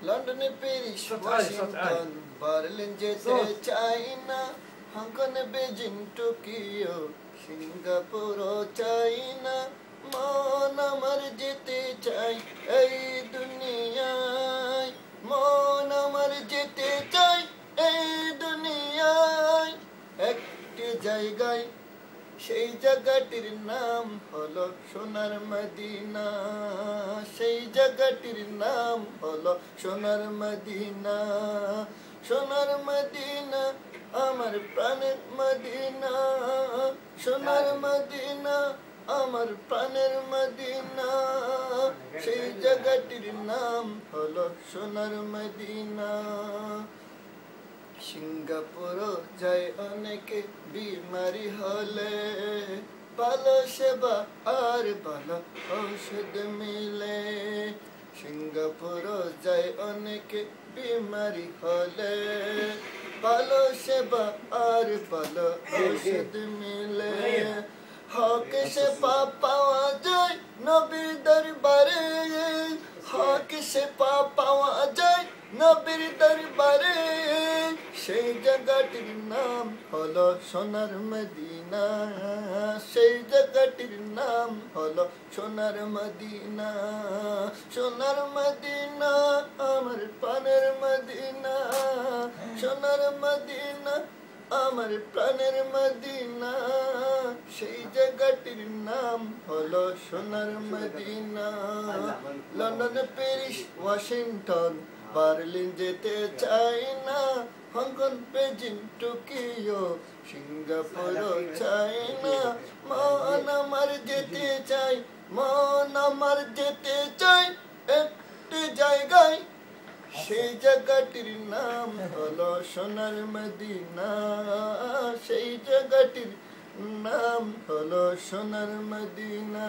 লন্ডনে Paris Washington Berlin যেতে চাই না, হংকং বেজিং টোকিও সিঙ্গাপুরও চাই না, মন আমার যেতে চাই এই দুনিয়ায়, মন আমার যেতে চাই এই দুনিয়ায় একটি জায়গায়, সেই জায়গাটির নাম হলো সোনার মদিনা, সেই জায়গাটির নাম হলো সোনার মদিনা, সোনার মদিনা আমার প্রাণের মদিনা, সোনার মদিনা আমার প্রাণের মদিনা, সেই জায়গাটির নাম হলো সোনার মদিনা। সিঙ্গাপুরও যায় অনেকে বিমারি হলে, ভালো সেবা আর ভালো ঔষধ মিলে, সিঙ্গাপুরও যায় অনেকে বিমারি হলে, ভালো সেবা আর ভালো ঔষধ মিলে, হক সেবা পাওয়া যায় নবীর দরবারে, হক সেবা পাওয়া যায় নবীর দরবারে, সেই জায়গাটির নাম হলো সোনার মদিনা, সেই জায়গাটির নাম হলো সোনার মদিনা, সোনার মদিনা আমার প্রাণের মদিনা, সোনার মদিনা আমার প্রাণের মদিনা, সেই জায়গাটির নাম হলো Sonar Madina. London Paris Washington Berlin যেতে চাই না, হংকং বেজিং টোকিও সিঙ্গাপুরও চাই না, মন আমার যেতে চাই, মন আমার যেতে চাই একটি জায়গায়, সেই জায়গাটির নাম হলো সোনার মদিনা, সেই জায়গাটির নাম হলো সোনার মদিনা।